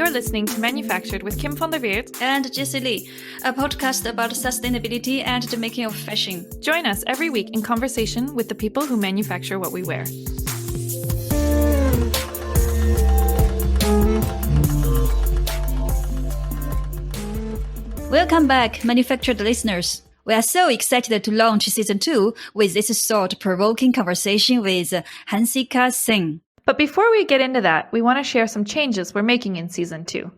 You're listening to Manufactured with Kim van der Weert and Jessie Lee, a podcast about sustainability and the making of fashion. Join us every week in conversation with the people who manufacture what we wear. Welcome back, Manufactured listeners. We are so excited to launch Season 2 with this thought-provoking conversation with Hansika Singh. But before we get into that, we want to share some changes we're making in Season 2.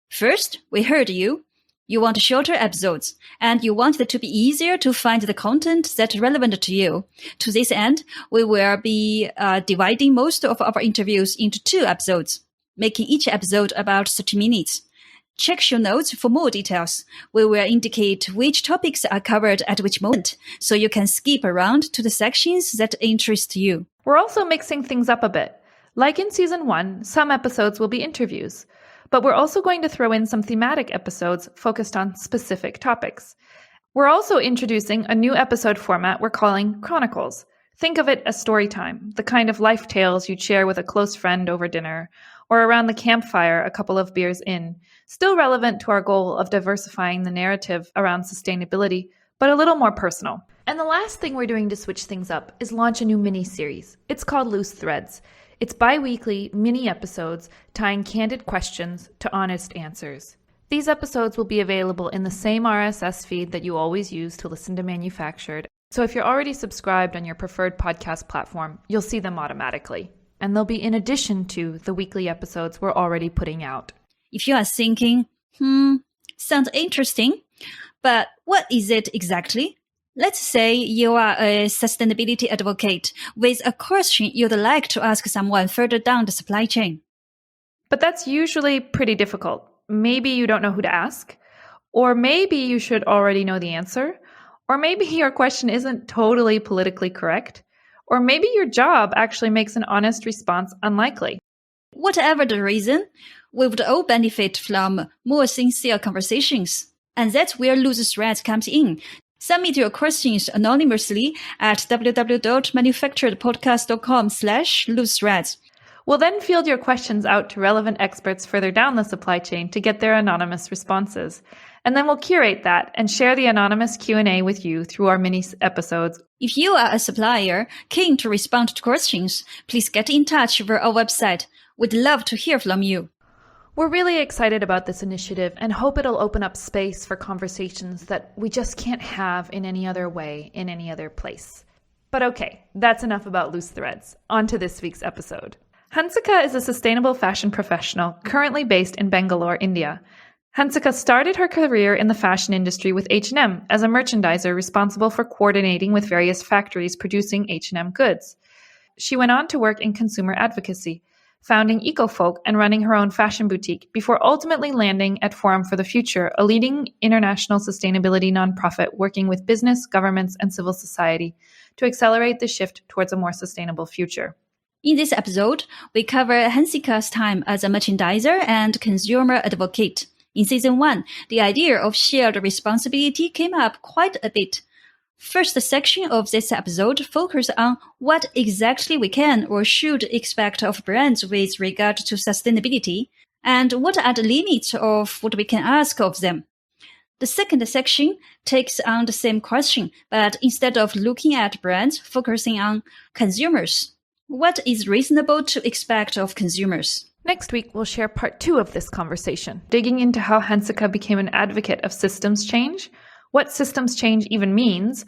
First, we heard you. You want shorter episodes, and you want it to be easier to find the content that's relevant to you. To this end, we will be dividing most of our interviews into 2 episodes, making each episode about 30 minutes. Check show notes for more details. We will indicate which topics are covered at which moment, so you can skip around to the sections that interest you. We're also mixing things up a bit. Like in Season 1, some episodes will be interviews, but we're also going to throw in some thematic episodes focused on specific topics. We're also introducing a new episode format we're calling Chronicles. Think of it as story time, the kind of life tales you'd share with a close friend over dinner, or around the campfire a couple of beers in, still relevant to our goal of diversifying the narrative around sustainability, but a little more personal. And the last thing we're doing to switch things up is launch a new mini-series. It's called Loose Threads. It's bi-weekly mini episodes tying candid questions to honest answers. These episodes will be available in the same RSS feed that you always use to listen to Manufactured. So if you're already subscribed on your preferred podcast platform, you'll see them automatically. And they'll be in addition to the weekly episodes we're already putting out. If you are thinking, sounds interesting, but what is it exactly? Let's say you are a sustainability advocate with a question you'd like to ask someone further down the supply chain. But that's usually pretty difficult. Maybe you don't know who to ask, or maybe you should already know the answer, or maybe your question isn't totally politically correct, or maybe your job actually makes an honest response unlikely. Whatever the reason, we would all benefit from more sincere conversations. And that's where Loose Threads comes in. Submit your questions anonymously at www.manufacturedpodcast.com/loosethreads. We'll then field your questions out to relevant experts further down the supply chain to get their anonymous responses. And then we'll curate that and share the anonymous Q&A with you through our mini episodes. If you are a supplier keen to respond to questions, please get in touch via our website. We'd love to hear from you. We're really excited about this initiative and hope it'll open up space for conversations that we just can't have in any other way, in any other place. But okay, that's enough about Loose Threads. On to this week's episode. Hansika is a sustainable fashion professional currently based in Bangalore, India. Hansika started her career in the fashion industry with H&M as a merchandiser responsible for coordinating with various factories producing H&M goods. She went on to work in consumer advocacy, founding EcoFolk and running her own fashion boutique before ultimately landing at Forum for the Future, a leading international sustainability nonprofit working with business, governments, and civil society to accelerate the shift towards a more sustainable future. In this episode, we cover Hansika's time as a merchandiser and consumer advocate. In Season 1, the idea of shared responsibility came up quite a bit. First section of this episode focuses on what exactly we can or should expect of brands with regard to sustainability, and what are the limits of what we can ask of them. The second section takes on the same question, but instead of looking at brands, focusing on consumers. What is reasonable to expect of consumers? Next week, we'll share part 2 of this conversation, digging into how Hansika became an advocate of systems change, what systems change even means,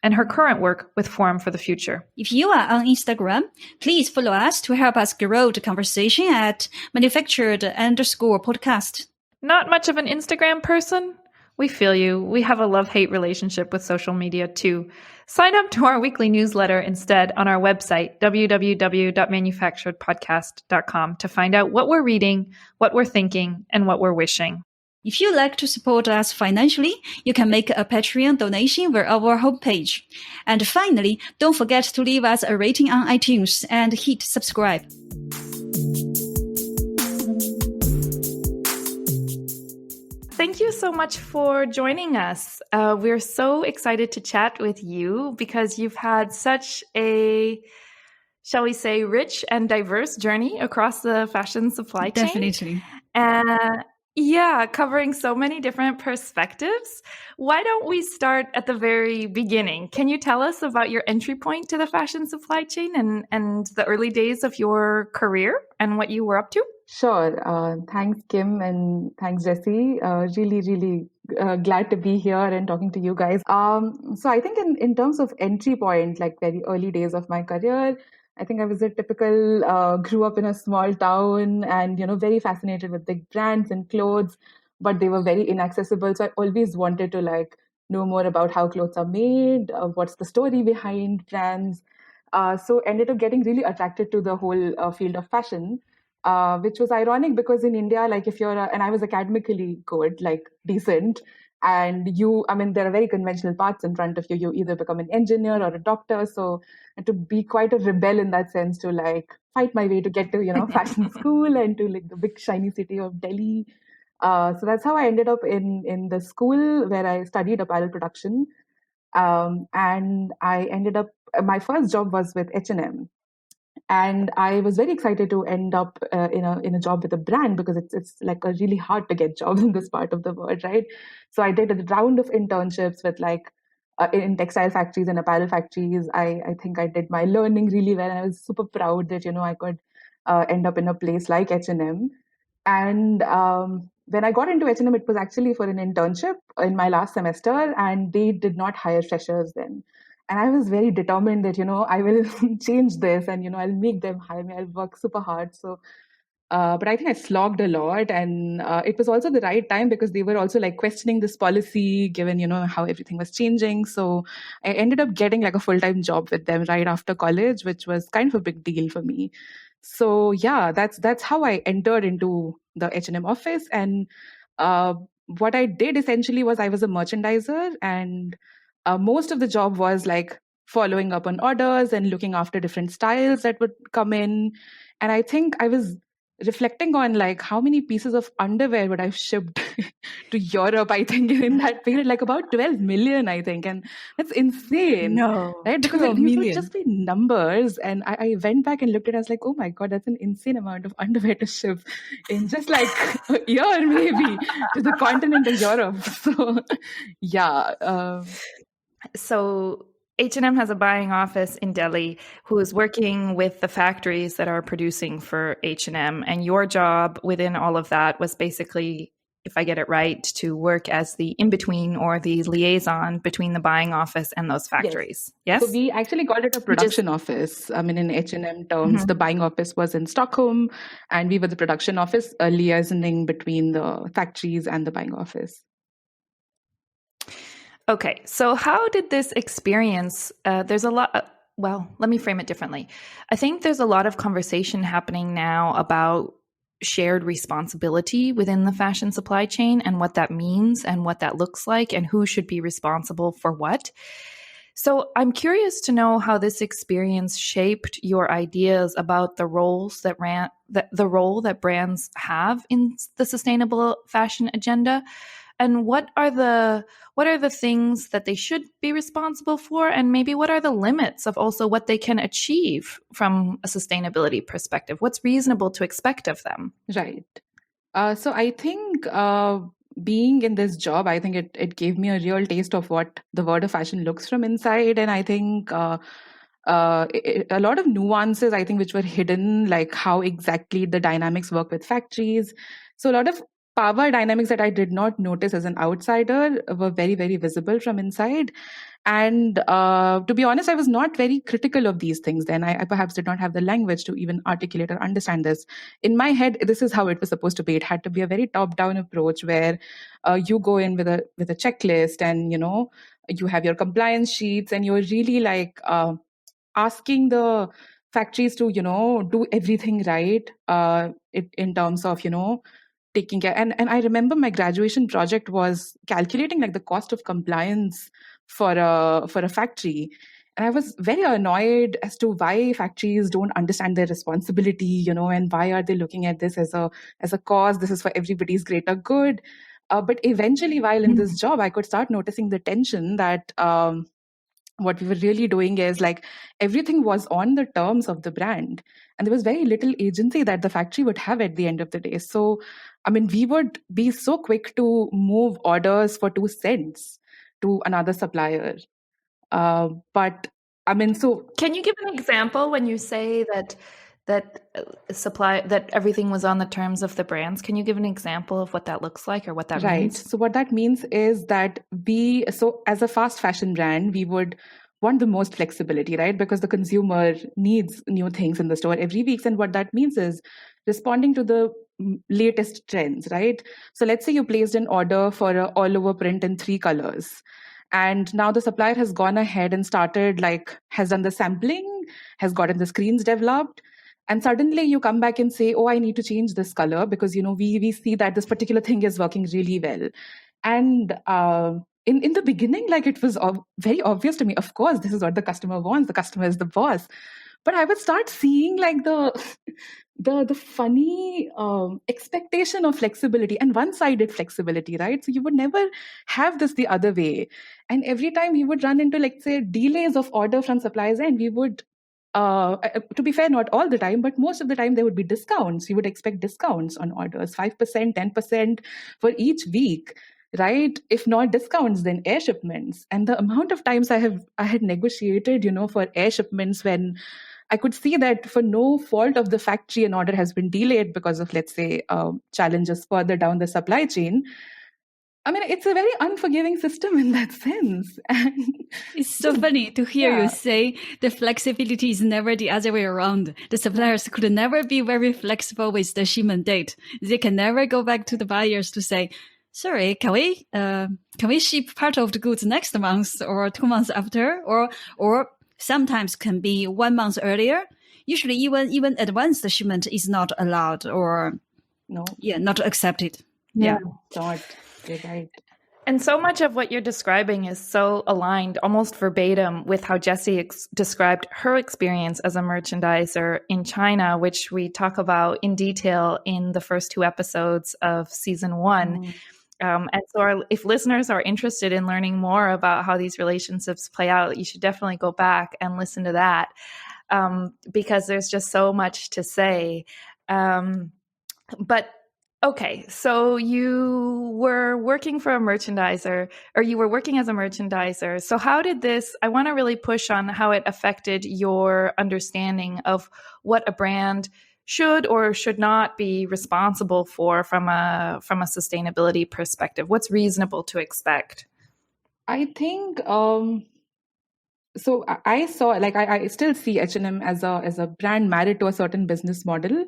and her current work with Forum for the Future. If you are on Instagram, please follow us to help us grow the conversation at manufactured_podcast. Not much of an Instagram person? We feel you. We have a love-hate relationship with social media too. Sign up to our weekly newsletter instead on our website, www.manufacturedpodcast.com, to find out what we're reading, what we're thinking, and what we're wishing. If you'd like to support us financially, you can make a Patreon donation via our homepage. And finally, don't forget to leave us a rating on iTunes and hit subscribe. Thank you so much for joining us. We're so excited to chat with you because you've had such a, shall we say, rich and diverse journey across the fashion supply chain. Definitely. Uh, yeah, covering so many different perspectives. Why don't we start at the very beginning? Can you tell us about your entry point to the fashion supply chain and the early days of your career and what you were up to? Sure. Thanks, Kim, and thanks, Jesse. Really glad to be here and talking to you guys. So I think in terms of entry point, like very early days of my career, I think I was a typical, grew up in a small town and, very fascinated with big brands and clothes, but they were very inaccessible. So I always wanted to like know more about how clothes are made, what's the story behind brands. So ended up getting really attracted to the whole field of fashion, which was ironic because in India, like if and I was academically good, like decent, and I mean, there are very conventional paths in front of you. You either become an engineer or a doctor. So and to be quite a rebel in that sense, to like fight my way to get to, fashion school and to like the big shiny city of Delhi. So that's how I ended up in the school where I studied apparel production. And I ended up, my first job was with H&M, and I was very excited to end up in a job with a brand because it's like a really hard to get job in this part of the world, right? So I did a round of internships with like in textile factories and apparel factories. I think I did my learning really well, and I was super proud that I could end up in a place like H&M. And when I got into H&M, it was actually for an internship in my last semester, and they did not hire freshers then. And I was very determined that, I will change this and, I'll make them hire me. I'll work super hard. So, but I think I slogged a lot. And it was also the right time because they were also like questioning this policy given, how everything was changing. So I ended up getting like a full-time job with them right after college, which was kind of a big deal for me. So yeah, that's how I entered into the H&M office. And uh, what I did essentially was I was a merchandiser, and most of the job was like following up on orders and looking after different styles that would come in. And I think I was reflecting on like how many pieces of underwear would I've shipped to Europe, I think in that period, like about 12 million, I think. And that's insane. No, Right? Because 12 these would million. just be numbers. And I went back and looked at it, I was like, oh my God, that's an insane amount of underwear to ship in just like a year, maybe, to the continent of Europe. So yeah. So H&M has a buying office in Delhi who is working with the factories that are producing for H&M, and your job within all of that was basically, if I get it right, to work as the in-between or the liaison between the buying office and those factories. Yes? So we actually called it a production office. I mean, in H&M terms, the buying office was in Stockholm, and we were the production office, liaisoning between the factories and the buying office. Okay, so how did this experience, there's a lot, well, let me frame it differently. I think there's a lot of conversation happening now about shared responsibility within the fashion supply chain and what that means and what that looks like and who should be responsible for what. So I'm curious to know how this experience shaped your ideas about the roles that the role that brands have in the sustainable fashion agenda. And what are the things that they should be responsible for, and maybe what are the limits of also what they can achieve from a sustainability perspective? What's reasonable to expect of them? Right. So I think being in this job, I think it gave me a real taste of what the world of fashion looks from inside. And I think a lot of nuances, I think, which were hidden, like how exactly the dynamics work with factories. So a lot of power dynamics that I did not notice as an outsider were very, very visible from inside. And to be honest, I was not very critical of these things then. I perhaps did not have the language to even articulate or understand this. In my head, this is how it was supposed to be. It had to be a very top-down approach where you go in with a checklist, and you have your compliance sheets, and you're really like asking the factories to do everything right in terms of taking care. And I remember my graduation project was calculating like the cost of compliance for a factory. And I was very annoyed as to why factories don't understand their responsibility, and why are they looking at this as a cause? This is for everybody's greater good. But eventually, while in this job, I could start noticing the tension that what we were really doing is like everything was on the terms of the brand. And there was very little agency that the factory would have at the end of the day. So, I mean, we would be so quick to move orders for 2 cents to another supplier. But I mean, so can you give an example when you say that everything was on the terms of the brands? Can you give an example of what that looks like or what that right. means? So what that means is that as a fast fashion brand, we would want the most flexibility, right? Because the consumer needs new things in the store every week. And what that means is responding to the latest trends, right? So let's say you placed an order for an all over print in 3 colors. And now the supplier has gone ahead and has done the sampling, has gotten the screens developed. And suddenly you come back and say, oh, I need to change this color because, we see that this particular thing is working really well. And in the beginning, it was very obvious to me, of course, this is what the customer wants. The customer is the boss. But I would start seeing the funny expectation of flexibility and one-sided flexibility, right? So you would never have this the other way. And every time we would run into, let's say, delays of order from suppliers, and we would, to be fair, not all the time, but most of the time there would be discounts. You would expect discounts on orders, 5%, 10% for each week, right? If not discounts, then air shipments. And the amount of times I had negotiated, for air shipments when I could see that for no fault of the factory, an order has been delayed because of, let's say, challenges further down the supply chain. I mean, it's a very unforgiving system in that sense. And it's so funny to hear yeah. you say the flexibility is never the other way around. The suppliers could never be very flexible with the shipment date. They can never go back to the buyers to say, sorry, can we ship part of the goods next month or 2 months after, or sometimes can be 1 month earlier. Usually even advanced shipment is not allowed or not accepted. Yeah. Not. You're right. And so much of what you're describing is so aligned, almost verbatim, with how Jessie described her experience as a merchandiser in China, which we talk about in detail in the first 2 episodes of season 1. And so if listeners are interested in learning more about how these relationships play out, you should definitely go back and listen to that, because there's just so much to say. But okay, so you were working for a merchandiser, or you were working as a merchandiser. So how did this, I want to really push on how it affected your understanding of what a brand should or should not be responsible for from a sustainability perspective. What's reasonable to expect? I think so I saw, I still see H&M as a brand married to a certain business model,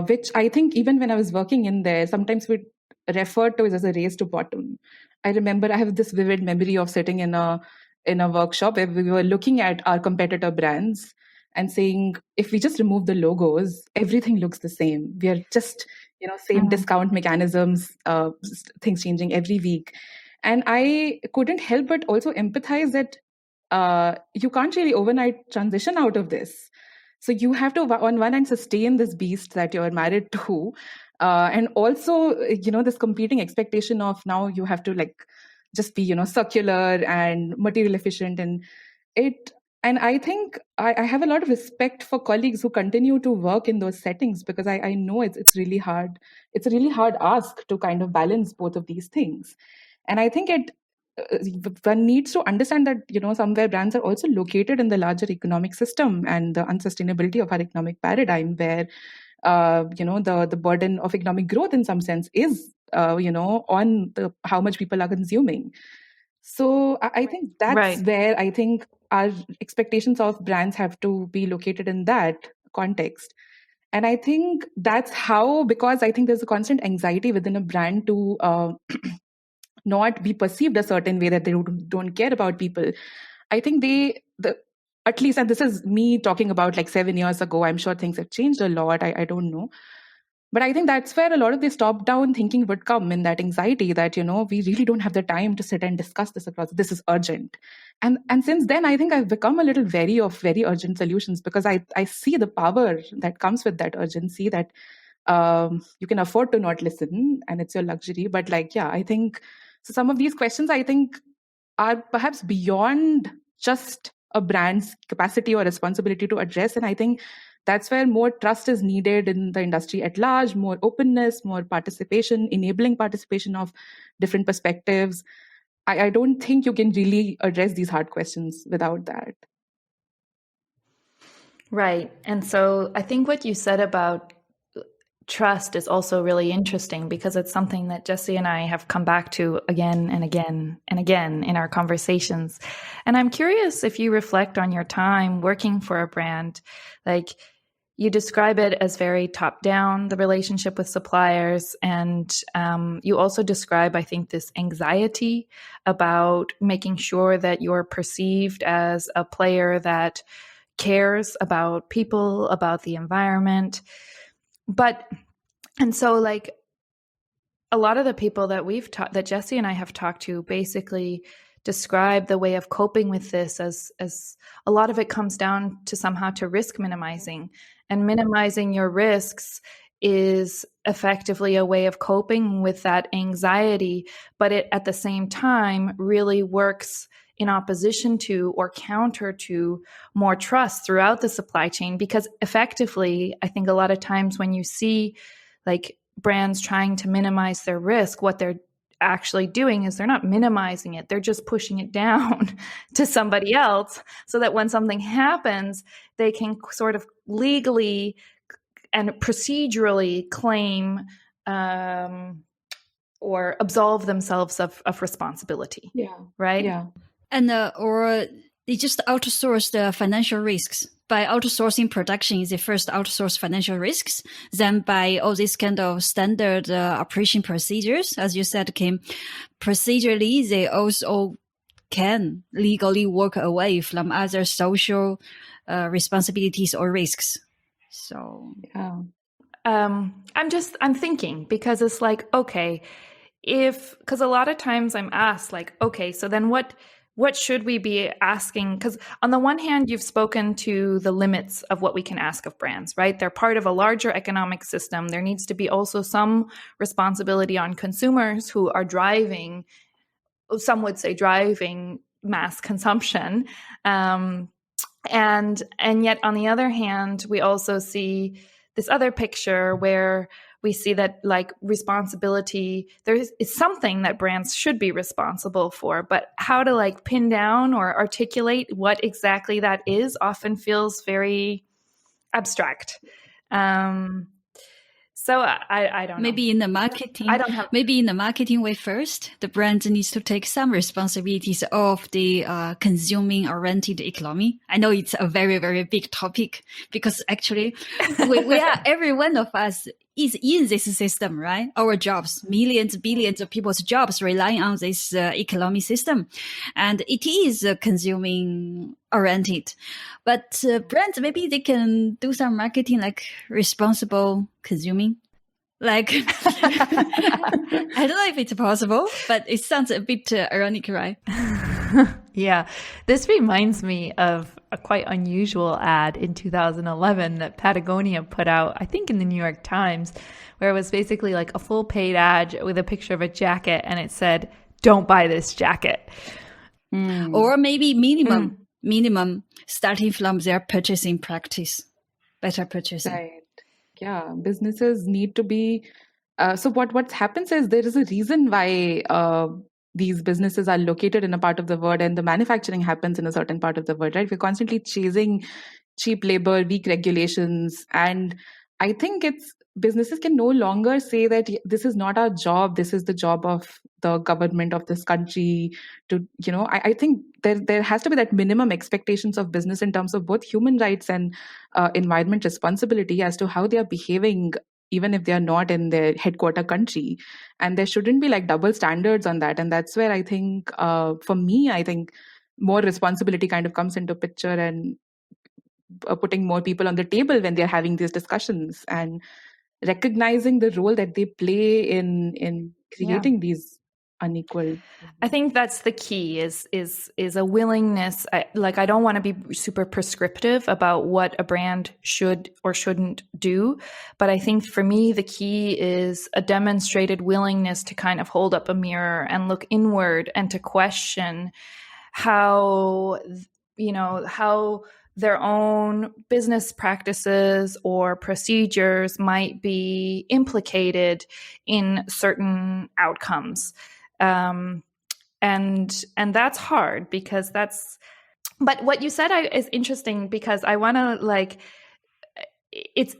which I think even when I was working in there, sometimes we referred to it as a race to bottom. I remember I have this vivid memory of sitting in a workshop where we were looking at our competitor brands and saying, if we just remove the logos, everything looks the same. We are just, same discount mechanisms, things changing every week. And I couldn't help but also empathize that you can't really overnight transition out of this. So you have to, on one hand, sustain this beast that you're married to. And also, this competing expectation of now you have to just be, circular and material efficient. And I think I have a lot of respect for colleagues who continue to work in those settings, because I know it's really hard. It's a really hard ask to kind of balance both of these things. And I think one needs to understand that, somewhere brands are also located in the larger economic system and the unsustainability of our economic paradigm, where, the burden of economic growth in some sense is, on how much people are consuming. So I think that's right. Where I think our expectations of brands have to be located in that context. And I think that's how, because I think there's a constant anxiety within a brand to not be perceived a certain way, that they don't care about people. I think at least, and this is me talking about 7 years ago, I'm sure things have changed a lot. I don't know. But I think that's where a lot of this top-down thinking would come, in that anxiety that, we really don't have the time to sit and discuss this across. This is urgent. And since then, I think I've become a little wary of very urgent solutions, because I see the power that comes with that urgency, that you can afford to not listen, and it's your luxury. But I think, so some of these questions, I think, are perhaps beyond just a brand's capacity or responsibility to address. And I think that's where more trust is needed in the industry at large, more openness, more participation, enabling participation of different perspectives. I don't think you can really address these hard questions without that. Right. And so I think what you said about trust is also really interesting because it's something that Jesse and I have come back to again and again and again in our conversations. And I'm curious if you reflect on your time working for a brand, like you describe it as very top down, the relationship with suppliers. And you also describe, I think, this anxiety about making sure that you're perceived as a player that cares about people, about the environment. And so like a lot of the people that that Jesse and I have talked to basically describe the way of coping with this as a lot of it comes down to somehow to risk minimizing, and minimizing your risks is effectively a way of coping with that anxiety, but it at the same time really works in opposition to or counter to more trust throughout the supply chain. Because effectively, I think a lot of times when you see like brands trying to minimize their risk, what they're actually doing is they're not minimizing it. They're just pushing it down to somebody else so that when something happens, they can sort of legally and procedurally claim or absolve themselves of responsibility. Yeah. Right? Yeah. And or they just outsource the financial risks. By outsourcing production, they first outsource financial risks. Then by all these kind of standard operation procedures, as you said, Kim, procedurally, they also can legally walk away from other social responsibilities or risks. So, yeah. I'm thinking because it's like, okay, because a lot of times I'm asked like, okay, so then what should we be asking? Because on the one hand, you've spoken to the limits of what we can ask of brands, right? They're part of a larger economic system. There needs to be also some responsibility on consumers who are driving, some would say driving mass consumption. And yet on the other hand, we also see this other picture where we see that like responsibility, there is something that brands should be responsible for, but how to like pin down or articulate what exactly that is often feels very abstract. So I don't know. Maybe in the marketing, maybe in the marketing way first, the brand needs to take some responsibilities of the consuming oriented economy. I know it's a very, very big topic because actually we are, every one of us is in this system, right? Our jobs, millions, billions of people's jobs relying on this economic system. And it is consuming oriented. But brands, maybe they can do some marketing like responsible consuming. Like, I don't know if it's possible, but it sounds a bit ironic, right? Yeah. This reminds me of a quite unusual ad in 2011 that Patagonia put out, I think in the New York Times, where it was basically like a full paid ad with a picture of a jacket and it said, "Don't buy this jacket." Or maybe minimum starting from their purchasing practice, better purchasing. Right. Yeah, businesses need to be. So what happens is there is a reason why these businesses are located in a part of the world and the manufacturing happens in a certain part of the world, right? We're constantly chasing cheap labor, weak regulations, and I think businesses can no longer say that this is not our job, this is the job of the government of this country to, I think there has to be that minimum expectations of business in terms of both human rights and environment responsibility as to how they are behaving, even if they are not in their headquarter country. And there shouldn't be like double standards on that. And that's where I think, for me, I think more responsibility kind of comes into picture, and putting more people on the table when they're having these discussions and recognizing the role that they play in creating these unequal. I think that's the key is a willingness. I don't want to be super prescriptive about what a brand should or shouldn't do, but I think for me the key is a demonstrated willingness to kind of hold up a mirror and look inward and to question how their own business practices or procedures might be implicated in certain outcomes. And that's hard because but what you said is interesting because I want to it's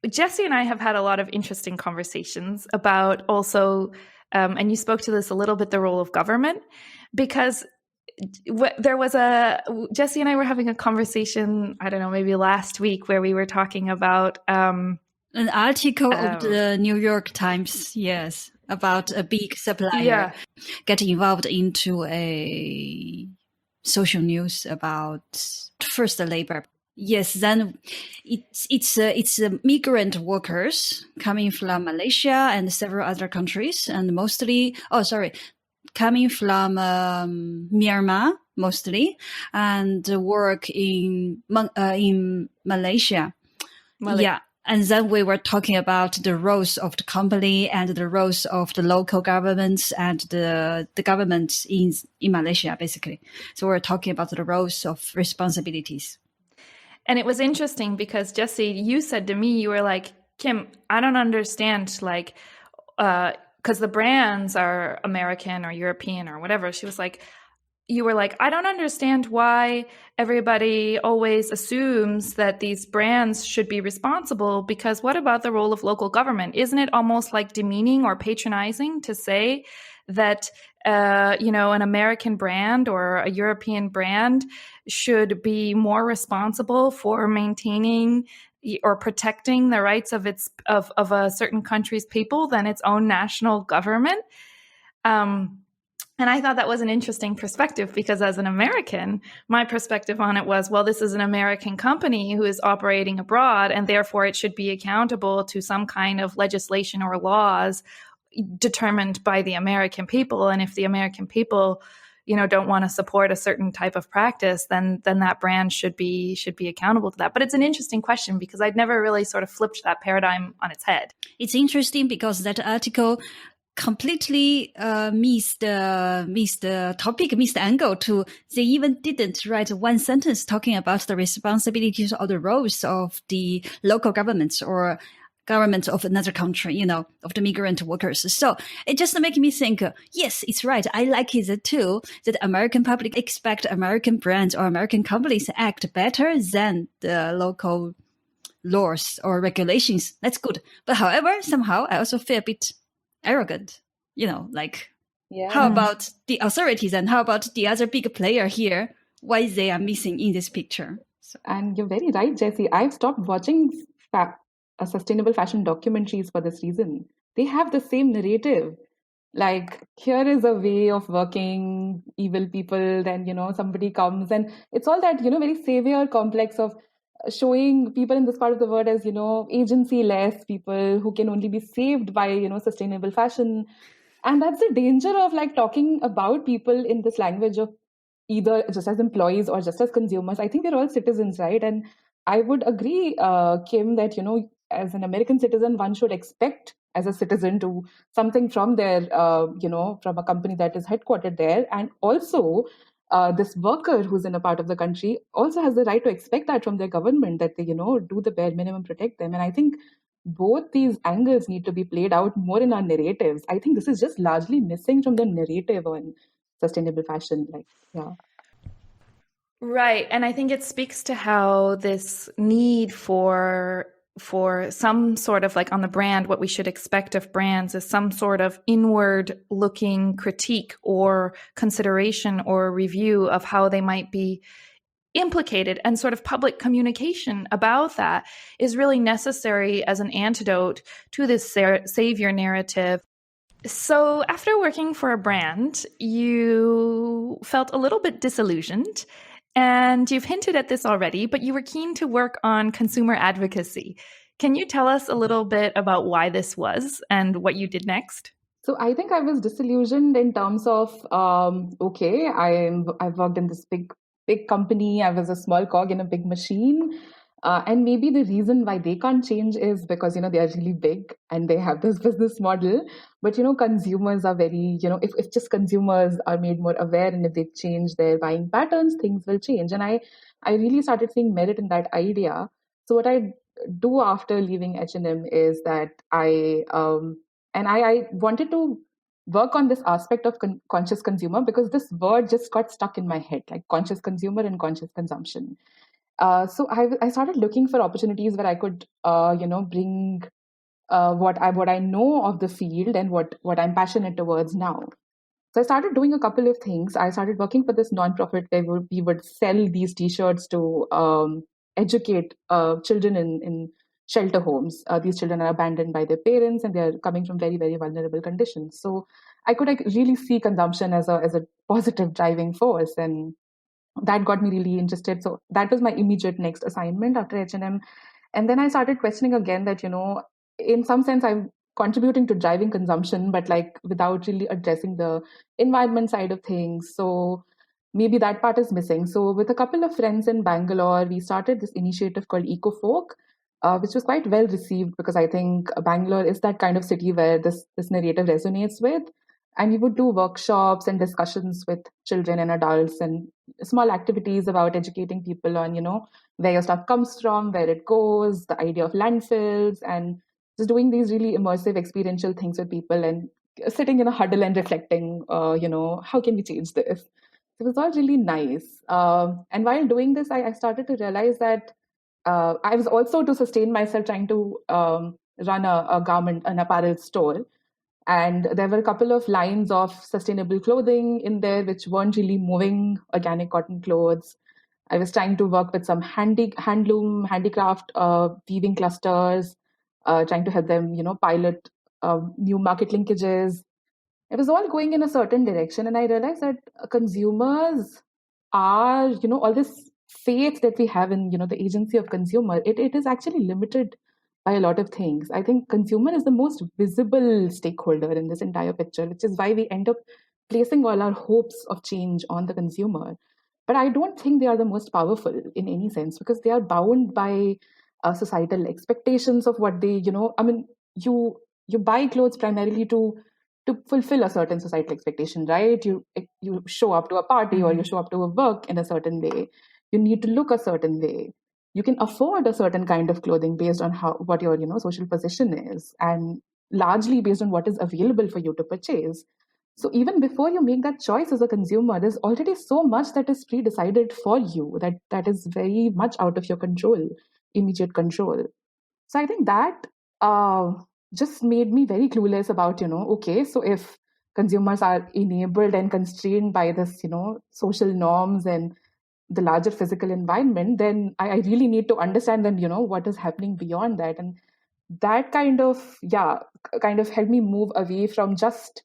Jesse and I have had a lot of interesting conversations about also, and you spoke to this a little bit, the role of government, because Jesse and I were having a conversation, I don't know, maybe last week where we were talking about an article of the New York Times, yes, about a big supplier getting involved into a social news about first labor. Yes, then it's migrant workers coming from Malaysia and several other countries, and mostly coming from Myanmar mostly, and work in Malaysia. Yeah. And then we were talking about the roles of the company and the roles of the local governments and the government in Malaysia, basically. So we're talking about the roles of responsibilities. And it was interesting because, Jesse, you said to me, you were like, Kim, I don't understand, because the brands are American or European or whatever. She was like, you were like, I don't understand why everybody always assumes that these brands should be responsible, because what about the role of local government? Isn't it almost like demeaning or patronizing to say that, an American brand or a European brand should be more responsible for maintaining or protecting the rights of a certain country's people than its own national government? And I thought that was an interesting perspective because as an American, my perspective on it was, well, this is an American company who is operating abroad, and therefore it should be accountable to some kind of legislation or laws determined by the American people. And if the American people, don't want to support a certain type of practice, then that brand should be accountable to that. But it's an interesting question because I'd never really sort of flipped that paradigm on its head. It's interesting because that article completely missed the topic, missed the angle they even didn't write one sentence talking about the responsibilities or the roles of the local governments or government of another country, of the migrant workers. So it just makes me think, yes, it's right. I like it too, that American public expect American brands or American companies act better than the local laws or regulations. That's good. But however, somehow I also feel a bit arrogant, how about the authorities and how about the other big player here? Why they are missing in this picture? And you're very right, Jesse. I've stopped watching sustainable fashion documentaries for this reason. They have the same narrative. Like, here is a way of working, evil people, then, somebody comes, and it's all that, very savior complex of showing people in this part of the world as, agency-less people who can only be saved by, sustainable fashion. And that's the danger of talking about people in this language of either just as employees or just as consumers. I think we're all citizens, right? And I would agree, Kim, that, as an American citizen, one should expect as a citizen to something from their, from a company that is headquartered there. And also, this worker who's in a part of the country also has the right to expect that from their government, that they, do the bare minimum, protect them. And I think both these angles need to be played out more in our narratives. I think this is just largely missing from the narrative on sustainable fashion. Right. And I think it speaks to how this need for some sort of on the brand, what we should expect of brands is some sort of inward looking critique or consideration or review of how they might be implicated, and sort of public communication about that is really necessary as an antidote to this savior narrative. So after working for a brand, you felt a little bit disillusioned. And you've hinted at this already, but you were keen to work on consumer advocacy. Can you tell us a little bit about why this was and what you did next? So I think I was disillusioned in terms of, I've worked in this big company. I was a small cog in a big machine. And maybe the reason why they can't change is because, they are really big and they have this business model. But, consumers are very, if just consumers are made more aware and if they change their buying patterns, things will change. And I really started seeing merit in that idea. So what I do after leaving H&M is that I wanted to work on this aspect of conscious consumer, because this word just got stuck in my head, like conscious consumer and conscious consumption. So I started looking for opportunities where I could, bring what I know of the field and what I'm passionate towards now. So I started doing a couple of things. I started working for this nonprofit where we would sell these T-shirts to educate children in shelter homes. These children are abandoned by their parents and they're coming from very, very vulnerable conditions. So I could really see consumption as a positive driving force, and that got me really interested. So that was my immediate next assignment after H&M. And then I started questioning again that, in some sense, I'm contributing to driving consumption, but like without really addressing the environment side of things. So maybe that part is missing. So with a couple of friends in Bangalore, we started this initiative called EcoFolk, which was quite well received, because I think Bangalore is that kind of city where this narrative resonates with. And we would do workshops and discussions with children and adults and small activities about educating people on, where your stuff comes from, where it goes, the idea of landfills, and just doing these really immersive experiential things with people and sitting in a huddle and reflecting, how can we change this? It was all really nice. And while doing this, I started to realize that I was also, to sustain myself, trying to run a garment, an apparel store. And there were a couple of lines of sustainable clothing in there which weren't really moving organic cotton clothes. I was trying to work with some handloom, handicraft weaving clusters, trying to help them, pilot new market linkages. It was all going in a certain direction. And I realized that consumers are, all this faith that we have in, the agency of consumer, it is actually limited by a lot of things. I think consumer is the most visible stakeholder in this entire picture, which is why we end up placing all our hopes of change on the consumer. But I don't think they are the most powerful in any sense, because they are bound by societal expectations of what they, I mean, you buy clothes primarily to fulfill a certain societal expectation, right? You show up to a party or you show up to a work in a certain way. You need to look a certain way. You can afford a certain kind of clothing based on what your social position is, and largely based on what is available for you to purchase. So even before you make that choice as a consumer, there's already so much that is pre-decided for you that is very much out of your control, immediate control. So I think that just made me very clueless about, okay, so if consumers are enabled and constrained by this, social norms and the larger physical environment, then I really need to understand then, what is happening beyond that. And that kind of helped me move away from just,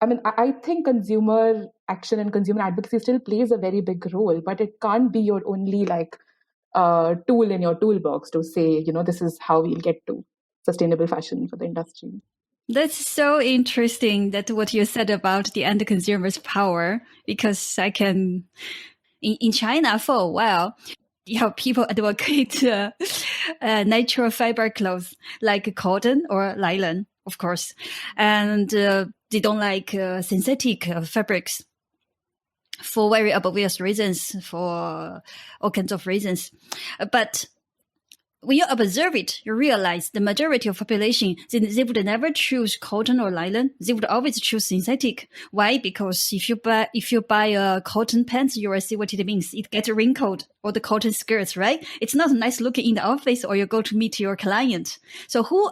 I think consumer action and consumer advocacy still plays a very big role, but it can't be your only tool in your toolbox to say, this is how we'll get to sustainable fashion for the industry. That's so interesting, that what you said about the end consumer's power, because I can, in China for a while, people advocate natural fiber clothes like cotton or nylon, of course, and they don't like synthetic fabrics for very obvious reasons, for all kinds of reasons. But when you observe it, you realize the majority of population, they would never choose cotton or nylon. They would always choose synthetic. Why? Because if you buy a cotton pants, you will see what it means. It gets wrinkled, or the cotton skirts, right? It's not nice looking in the office, or you go to meet your client. So who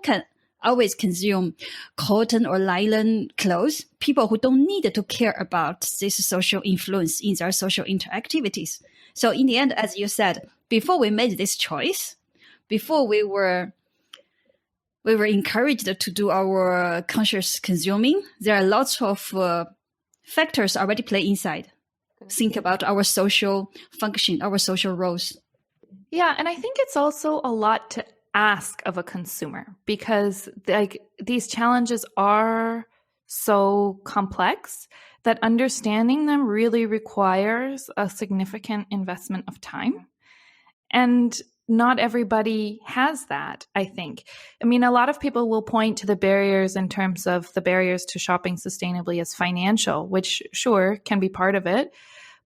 can always consume cotton or nylon clothes? People who don't need to care about this social influence in their social interactivities. So in the end, as you said, before we made this choice, before we were encouraged to do our conscious consuming, there are lots of factors already play inside. Think about our social function, our social roles. Yeah, and I think it's also a lot to ask of a consumer, because these challenges are so complex that understanding them really requires a significant investment of time. And not everybody has that, I think. I mean, a lot of people will point to the barriers in terms of the barriers to shopping sustainably as financial, which sure can be part of it.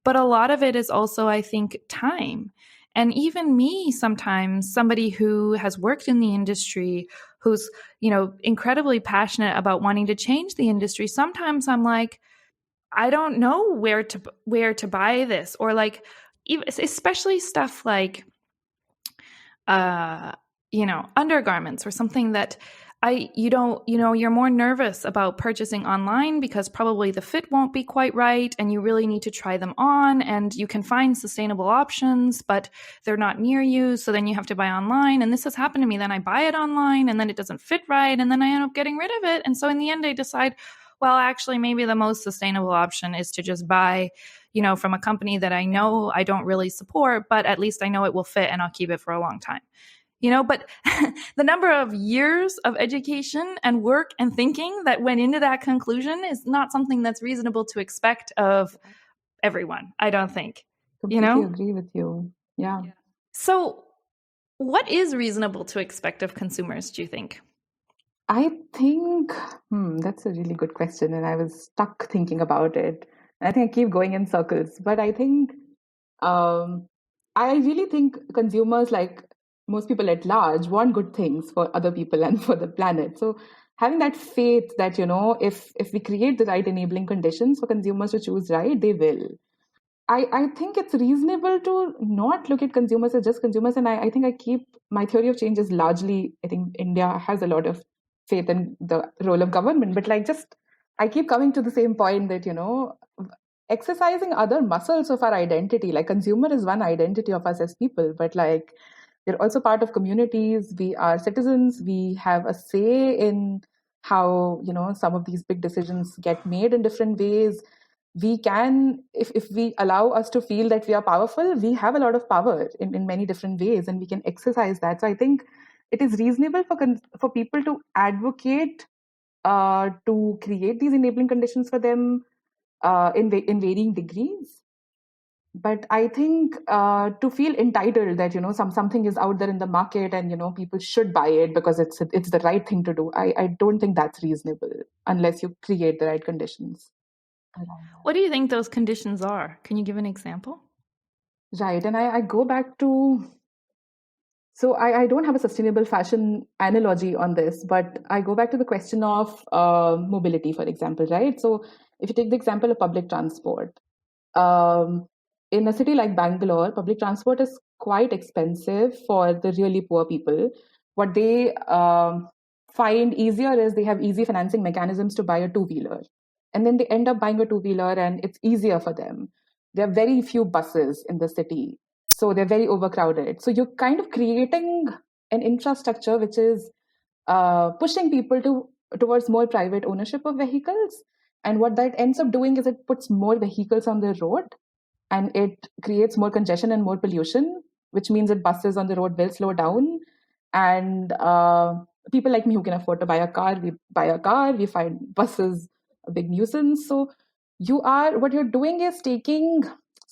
But a lot of it is also, I think, time. And even me, sometimes somebody who has worked in the industry, who's, incredibly passionate about wanting to change the industry, sometimes I'm like, I don't know where to buy this, or like, especially stuff like undergarments or something that you're more nervous about purchasing online because probably the fit won't be quite right and you really need to try them on, and you can find sustainable options, but they're not near you. So then you have to buy online. And this has happened to me. Then I buy it online and then it doesn't fit right. And then I end up getting rid of it. And so in the end, I decide, well, actually, maybe the most sustainable option is to just buy, from a company that I know I don't really support, but at least I know it will fit and I'll keep it for a long time. But the number of years of education and work and thinking that went into that conclusion is not something that's reasonable to expect of everyone, I don't think. Completely agree with you. Yeah. So what is reasonable to expect of consumers, do you think? I think that's a really good question, and I was stuck thinking about it. I think I keep going in circles, but I think I really think consumers, like most people at large, want good things for other people and for the planet. So having that faith that, if we create the right enabling conditions for consumers to choose right, they will. I think it's reasonable to not look at consumers as just consumers. And I think my theory of change is largely, I think India has a lot of faith in the role of government. But I keep coming to the same point that, exercising other muscles of our identity, like consumer is one identity of us as people, but like we're also part of communities. We are citizens. We have a say in how, some of these big decisions get made in different ways. We can, if we allow us to feel that we are powerful, we have a lot of power in many different ways, and we can exercise that. So I think it is reasonable for people to advocate to create these enabling conditions for them in varying degrees. But I think to feel entitled that something is out there in the market and people should buy it because it's the right thing to do. I don't think that's reasonable unless you create the right conditions. What do you think those conditions are? Can you give an example? Right, and I go back to. So I don't have a sustainable fashion analogy on this, but I go back to the question of mobility, for example, right? So if you take the example of public transport, in a city like Bangalore, public transport is quite expensive for the really poor people. What they find easier is they have easy financing mechanisms to buy a two-wheeler. And then they end up buying a two-wheeler and it's easier for them. There are very few buses in the city. So they're very overcrowded. So you're kind of creating an infrastructure which is pushing people towards more private ownership of vehicles. And what that ends up doing is it puts more vehicles on the road and it creates more congestion and more pollution, which means that buses on the road will slow down. And people like me who can afford to buy a car, we buy a car, we find buses a big nuisance. So what you're doing is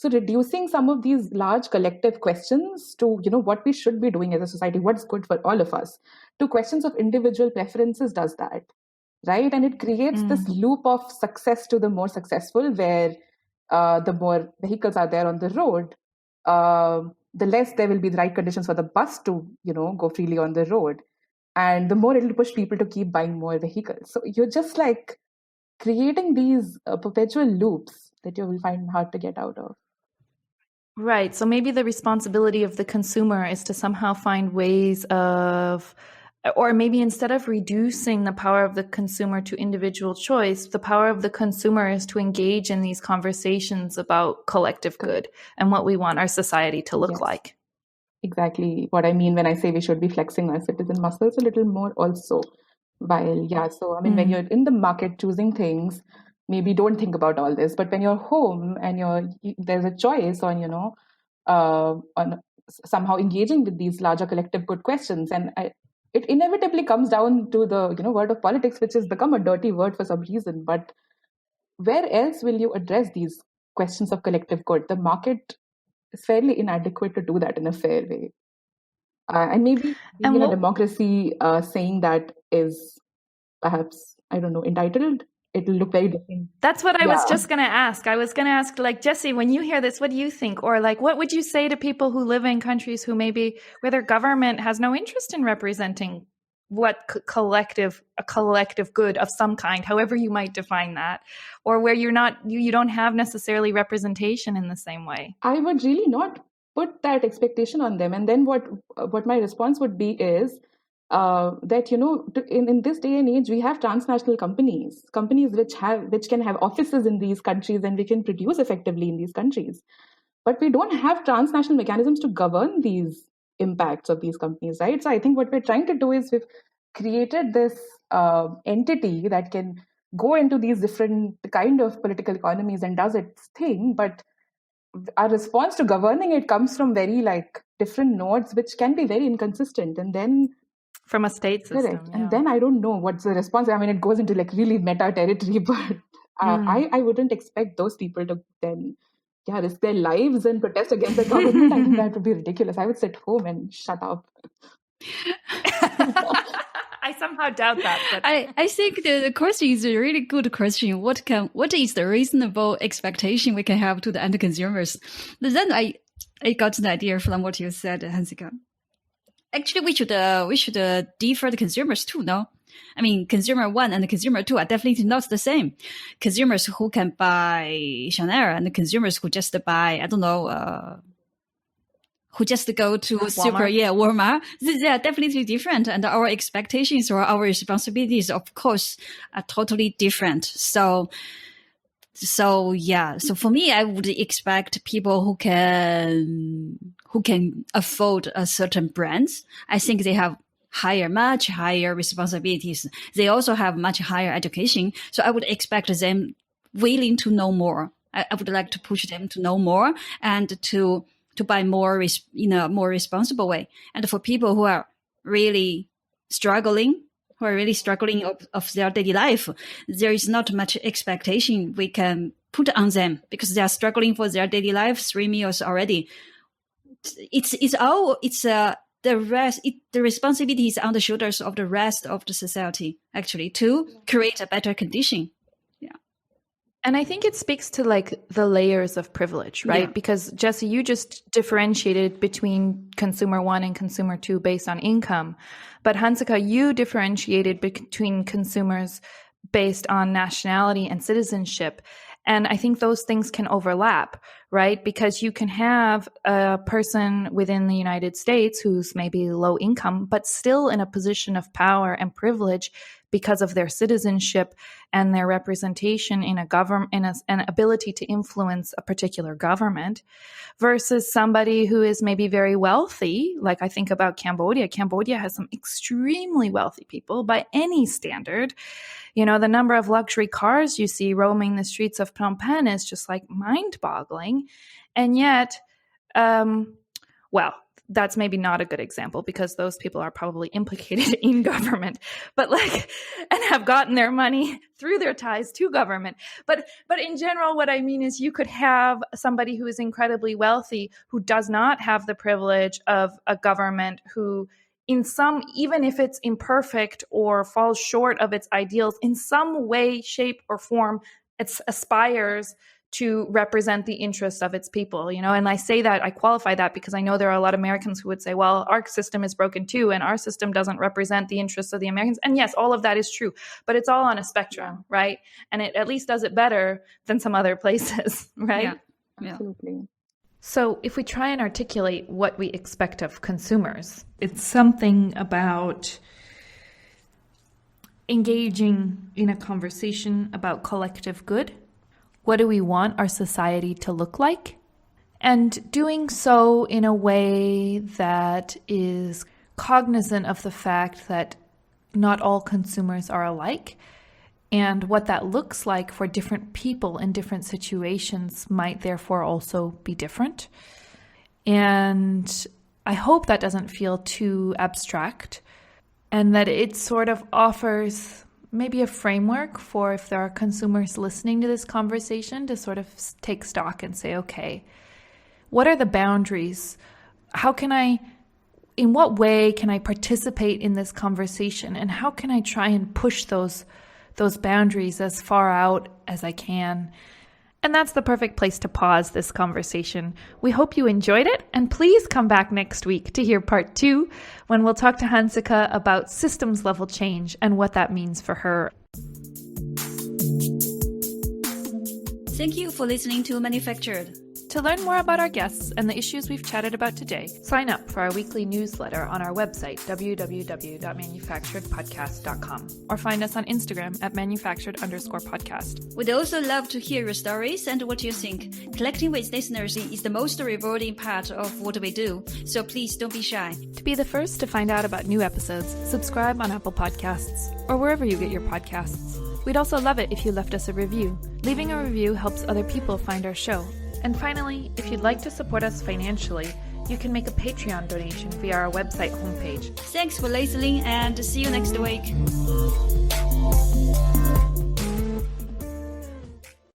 reducing some of these large collective questions to, what we should be doing as a society, what's good for all of us, to questions of individual preferences does that, right? And it creates this loop of success to the more successful, where the more vehicles are there on the road, the less there will be the right conditions for the bus to, go freely on the road. And the more it'll push people to keep buying more vehicles. So you're just like creating these perpetual loops that you will find hard to get out of. Right. So maybe the responsibility of the consumer is to somehow find ways of, or maybe instead of reducing the power of the consumer to individual choice, the power of the consumer is to engage in these conversations about collective good and what we want our society to look like. Exactly what I mean when I say we should be flexing our citizen muscles a little more also. When you're in the market choosing things, maybe don't think about all this. But when you're home and there's a choice on, on somehow engaging with these larger collective good questions. And it inevitably comes down to the, word of politics, which has become a dirty word for some reason. But where else will you address these questions of collective good? The market fairly inadequate to do that in a fair way. And maybe being And in a what democracy, saying that is perhaps, I don't know, entitled. It'll look very different. That's what I was Yeah. just going to ask. I was going to ask, like, Jesse, when you hear this, what do you think? Or like, what would you say to people who live in countries who maybe where their government has no interest in representing what a collective good of some kind, however you might define that, or where you don't have necessarily representation in the same way? I would really not put that expectation on them. And then what my response would be is that, in this day and age, we have transnational companies which can have offices in these countries, and we can produce effectively in these countries. But we don't have transnational mechanisms to govern these impacts of these companies, right? So I think what we're trying to do is we've created this entity that can go into these different kind of political economies and does its thing, but our response to governing it comes from very different nodes, which can be very inconsistent. And then From a state system. correct. Yeah. And then I don't know what's the response. I mean, it goes into really meta territory, but I wouldn't expect those people to then risk their lives and protest against the government. I think that would be ridiculous. I would sit home and shut up. I somehow doubt that. But I think the question is a really good question. What is the reasonable expectation we can have to the end consumers? But then I got an idea from what you said, Hansika. Actually, we should differ the consumers too, no? I mean, consumer 1 and consumer 2 are definitely not the same. Consumers who can buy Chanel and the consumers who just buy, I don't know, who just go to Walmart. They are definitely different. And our expectations or our responsibilities, of course, are totally different. So for me, I would expect people who can afford a certain brands. I think they have much higher responsibilities. They also have much higher education. So I would expect them willing to know more. I would like to push them to know more and to buy more in a more responsible way. And for people who are really struggling of their daily life, there is not much expectation we can put on them because they are struggling for their daily life, 3 meals already. The responsibility is on the shoulders of the rest of the society, actually, to create a better condition. Yeah. And I think it speaks to the layers of privilege, right? Yeah. Because Jesse, you just differentiated between consumer 1 and consumer 2 based on income. But Hansika, you differentiated between consumers based on nationality and citizenship. And I think those things can overlap, right? Because you can have a person within the United States who's maybe low income, but still in a position of power and privilege because of their citizenship and their representation in a government, an ability to influence a particular government, versus somebody who is maybe very wealthy. Like I think about Cambodia. Cambodia has some extremely wealthy people by any standard. You know, the number of luxury cars you see roaming the streets of Phnom Penh is just mind-boggling. And yet, that's maybe not a good example because those people are probably implicated in government, and have gotten their money through their ties to government. But in general, what I mean is you could have somebody who is incredibly wealthy who does not have the privilege of a government who, even if it's imperfect or falls short of its ideals, in some way, shape, or form, it aspires to represent the interests of its people, and I say that, I qualify that because I know there are a lot of Americans who would say, well, our system is broken too, and our system doesn't represent the interests of the Americans. And yes, all of that is true, but it's all on a spectrum, right? And it at least does it better than some other places, right? Yeah. Absolutely. So if we try and articulate what we expect of consumers, it's something about engaging in a conversation about collective good. What do we want our society to look like? And doing so in a way that is cognizant of the fact that not all consumers are alike, and what that looks like for different people in different situations might therefore also be different. And I hope that doesn't feel too abstract, and that it sort of offers maybe a framework for if there are consumers listening to this conversation to sort of take stock and say, okay, What are the boundaries? In what way can I participate in this conversation? And how can I try and push those boundaries as far out as I can? And that's the perfect place to pause this conversation. We hope you enjoyed it, and please come back next week to hear part 2, when we'll talk to Hansika about systems level change and what that means for her. Thank you for listening to Manufactured. To learn more about our guests and the issues we've chatted about today, sign up for our weekly newsletter on our website, www.manufacturedpodcast.com, or find us on Instagram at manufactured_podcast. We'd also love to hear your stories and what you think. Collecting with listeners is the most rewarding part of what we do, so please don't be shy. To be the first to find out about new episodes, subscribe on Apple Podcasts or wherever you get your podcasts. We'd also love it if you left us a review. Leaving a review helps other people find our show. And finally, if you'd like to support us financially, you can make a Patreon donation via our website homepage. Thanks for listening, and see you next week.